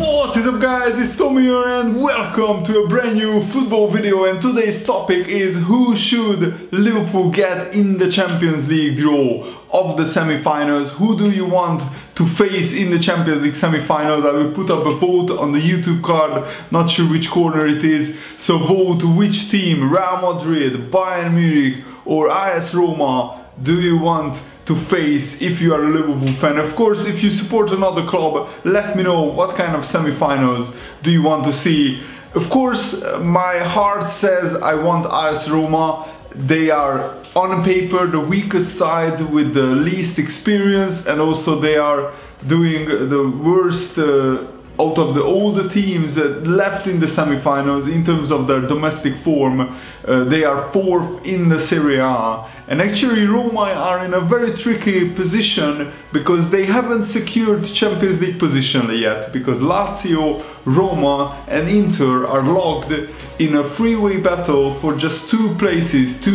What is up guys, it's Tommy here and welcome to a brand new football video, and today's topic is who should Liverpool get in the Champions League draw of the semi-finals. Who do you want to face in the Champions League semi-finals? I will put up a vote on the YouTube card, not sure which corner it is, so vote which team, Real Madrid, Bayern Munich or AS Roma, do you want to face if you are a Liverpool fan. Of course, if you support another club, let me know what kind of semi-finals do you want to see. Of course, my heart says I want AS Roma. They are on paper the weakest side with the least experience, and also they are doing the worst out of all the teams left in the semi-finals in terms of their domestic form. They are 4th in the Serie A, and actually Roma are in a very tricky position because they haven't secured Champions League position yet, because Lazio, Roma and Inter are locked in a three-way battle for just two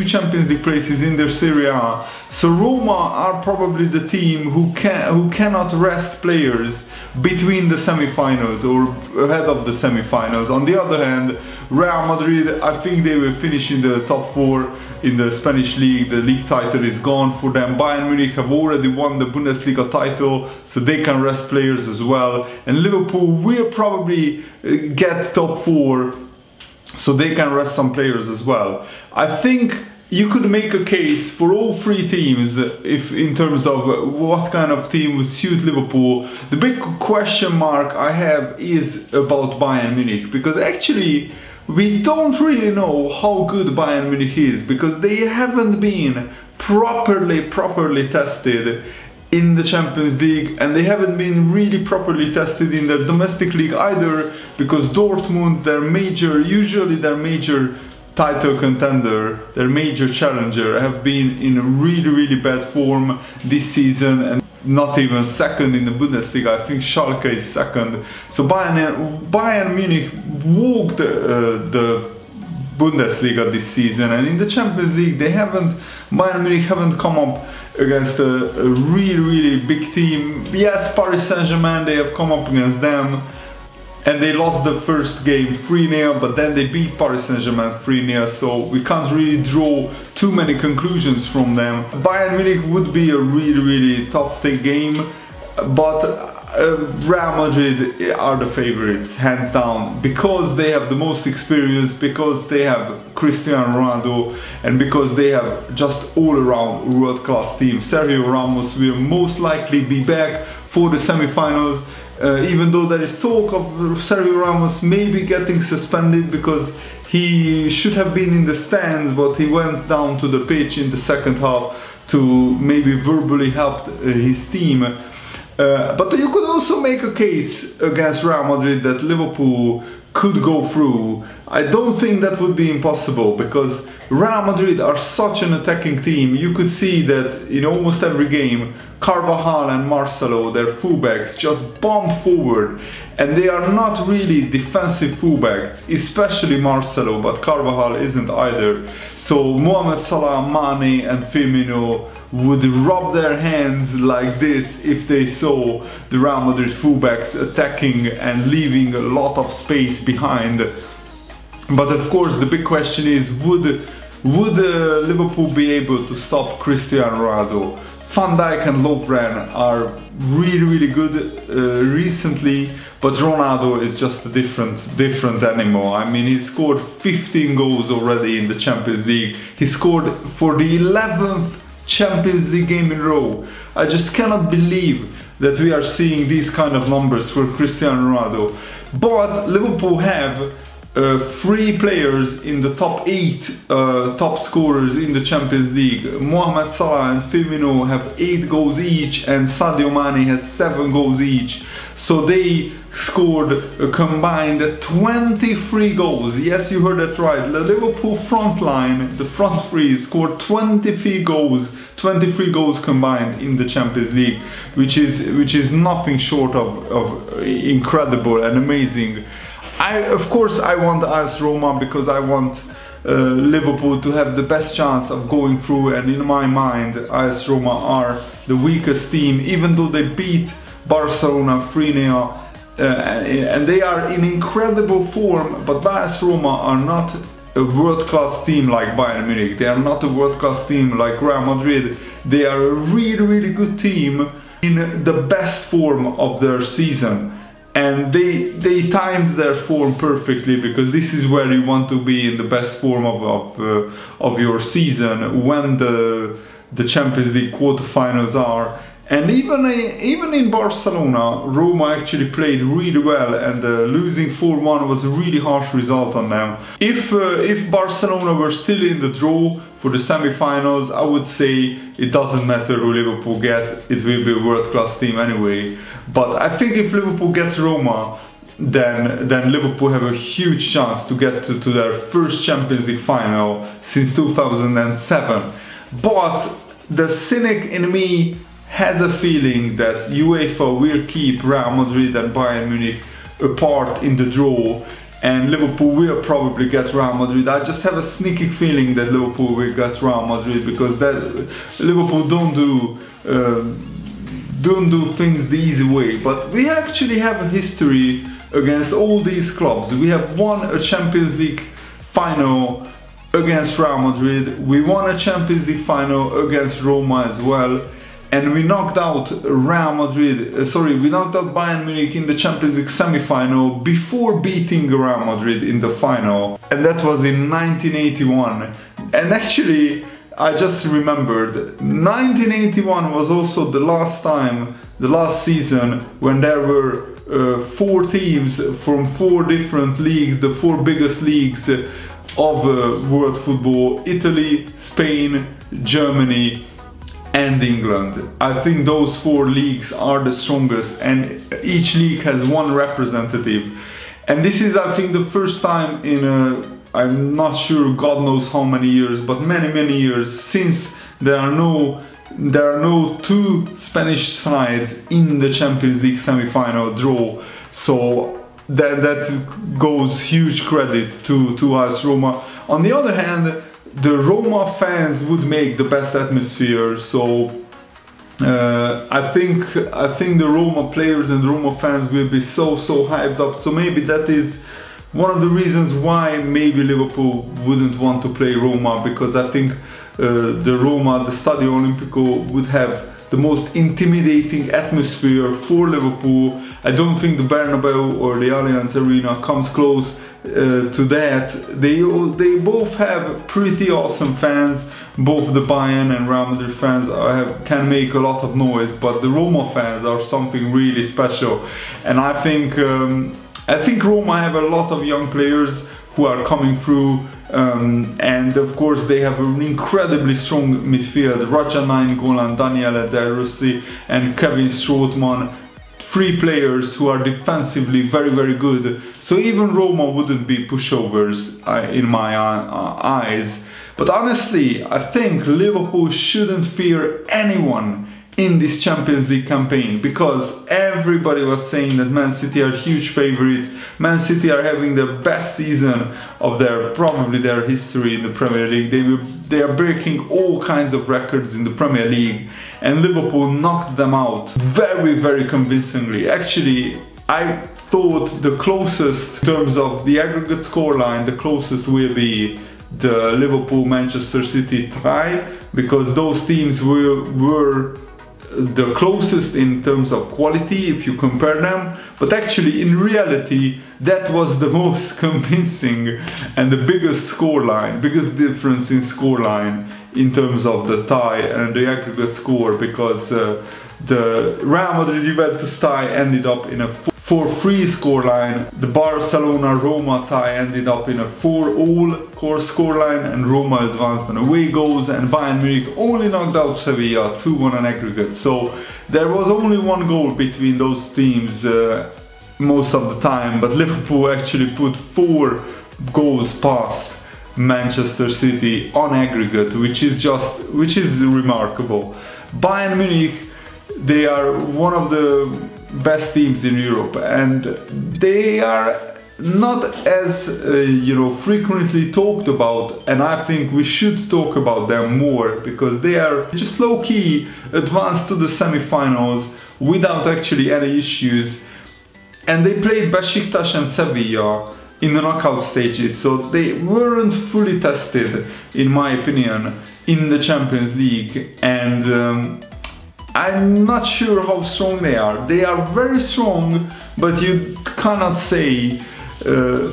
Champions League places in their Serie A. So Roma are probably the team who cannot rest players between the semi-finals or ahead of the semi-finals. On the other hand, Real Madrid, I think they will finish in the top 4 in the Spanish league. The league title is gone for them. Bayern Munich have already won the Bundesliga title, so they can rest players as well. And Liverpool will probably get top 4, so they can rest some players as well. I think you could make a case for all three teams if in terms of what kind of team would suit Liverpool. The big question mark I have is about Bayern Munich, because actually we don't really know how good Bayern Munich is, because they haven't been properly tested in the Champions League, and they haven't been really properly tested in their domestic league either, because Dortmund, usually their major title contender, their major challenger, have been in a really bad form this season, and not even second in the Bundesliga. I think Schalke is second. So Bayern Munich walked the Bundesliga this season, and in the Champions League Bayern Munich haven't come up against a really big team. Yes, Paris Saint-Germain, they have come up against them, and they lost the first game 3-0, but then they beat Paris Saint-Germain 3-0, so we can't really draw too many conclusions from them. Bayern Munich would be a really tough game, but Real Madrid are the favorites, hands down, because they have the most experience, because they have Cristiano Ronaldo, and because they have just all-around world-class team. Sergio Ramos will most likely be back for the semi-finals. Even though there is talk of Sergio Ramos maybe getting suspended because he should have been in the stands, but he went down to the pitch in the second half to maybe verbally help his team. But you could also make a case against Real Madrid that Liverpool could go through. I don't think that would be impossible, because Real Madrid are such an attacking team. You could see that in almost every game, Carvajal and Marcelo, their fullbacks, just bomb forward, and they are not really defensive fullbacks, especially Marcelo, but Carvajal isn't either. So Mohamed Salah, Mane and Firmino would rub their hands like this if they saw the Real Madrid fullbacks attacking and leaving a lot of space behind. But of course the big question is, would Liverpool be able to stop Cristiano Ronaldo? Van Dijk and Lovren are really good recently, but Ronaldo is just a different animal. I mean, he scored 15 goals already in the Champions League. He scored for the 11th Champions League game in a row. I just cannot believe that we are seeing these kind of numbers for Cristiano Ronaldo. But Liverpool have 3 players in the top 8 top scorers in the Champions League. Mohamed Salah and Firmino have 8 goals each, and Sadio Mane has 7 goals each. So they scored a combined 23 goals. Yes, you heard that right. The Liverpool front line, the front three, scored 23 goals combined in the Champions League, which is nothing short of incredible and amazing. Of course I want AS Roma, because I want Liverpool to have the best chance of going through, and in my mind AS Roma are the weakest team, even though they beat Barcelona 3-0. and they are in incredible form, but Bayern Roma are not a world-class team like Bayern Munich. They are not a world-class team like Real Madrid. They are a really good team in the best form of their season. And they timed their form perfectly, because this is where you want to be, in the best form of your season when the Champions League quarterfinals are. And even in Barcelona, Roma actually played really well, and losing 4-1 was a really harsh result on them. If Barcelona were still in the draw for the semi-finals, I would say it doesn't matter who Liverpool get, it will be a world-class team anyway. But I think if Liverpool gets Roma, then Liverpool have a huge chance to get to their first Champions League final since 2007. But the cynic in me has a feeling that UEFA will keep Real Madrid and Bayern Munich apart in the draw, and Liverpool will probably get Real Madrid. I just have a sneaky feeling that Liverpool will get Real Madrid, because Liverpool don't do things the easy way. But we actually have a history against all these clubs. We have won a Champions League final against Real Madrid, we won a Champions League final against Roma as well, and we knocked out we knocked out Bayern Munich in the Champions League semi-final before beating Real Madrid in the final, and that was in 1981. And actually, I just remembered, 1981 was also the last season when there were 4 teams from 4 different leagues, the 4 biggest leagues of world football: Italy, Spain, Germany and England. I think those 4 leagues are the strongest, and each league has 1 representative. And this is, I think, the first time in I'm not sure, God knows how many years, but many years, since there are no 2 Spanish sides in the Champions League semi-final draw. So that goes huge credit to AS Roma. On the other hand, the Roma fans would make the best atmosphere, so I think the Roma players and Roma fans will be so hyped up. So maybe that is one of the reasons why maybe Liverpool wouldn't want to play Roma, because I think the Stadio Olimpico would have the most intimidating atmosphere for Liverpool. I don't think the Bernabeu or the Allianz Arena comes close to that. They both have pretty awesome fans. Both the Bayern and Real Madrid fans can make a lot of noise, but the Roma fans are something really special. And I think Roma have a lot of young players who are coming through, and of course they have an incredibly strong midfield: Raja Nainggolan, Daniele De Rossi and Kevin Strootman. 3 players who are defensively very good. So even Roma wouldn't be pushovers in my eyes. But honestly, I think Liverpool shouldn't fear anyone in this Champions League campaign, because everybody was saying that Man City are huge favorites. Man City are having the best season of probably their history in the Premier League. They are breaking all kinds of records in the Premier League, and Liverpool knocked them out very convincingly. Actually, I thought the closest, in terms of the aggregate scoreline, the closest will be the Liverpool-Manchester City tie, because those teams were the closest in terms of quality if you compare them. But actually, in reality, that was the most convincing and the biggest difference in scoreline in terms of the tie and the aggregate score, because the Real Madrid-Juventus tie ended up in a 4-3 scoreline. The Barcelona-Roma tie ended up in a 4-all scoreline, and Roma advanced on away goals, and Bayern Munich only knocked out Sevilla 2-1 on aggregate. So there was only 1 goal between those teams most of the time, but Liverpool actually put 4 goals past Manchester City on aggregate, which is remarkable. Bayern Munich, they are one of the best teams in Europe, and they are not as frequently talked about, and I think we should talk about them more, because they are just low-key advanced to the semi-finals without actually any issues. and they played Besiktas and Sevilla in the knockout stages, so they weren't fully tested, in my opinion, in the Champions League, and I'm not sure how strong they are. They are very strong, but you cannot say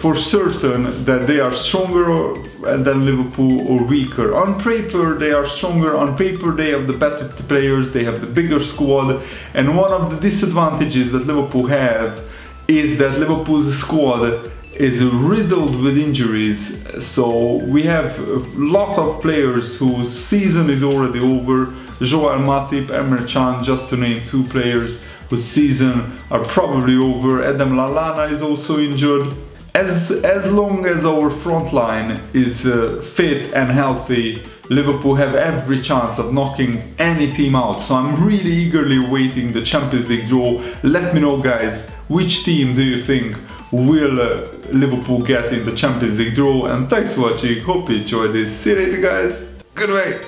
for certain that they are stronger than Liverpool or weaker. On paper they are stronger, on paper they have the better players, they have the bigger squad, and one of the disadvantages that Liverpool have is that Liverpool's squad is riddled with injuries. So we have a lot of players whose season is already over. Joel Matip, Emre Can, just to name two players whose season are probably over. Adam Lallana is also injured. As long as our front line is fit and healthy, Liverpool have every chance of knocking any team out. So I'm really eagerly awaiting the Champions League draw. Let me know, guys, which team do you think will Liverpool get in the Champions League draw? And thanks for watching, hope you enjoyed this. See you later, guys. Goodbye.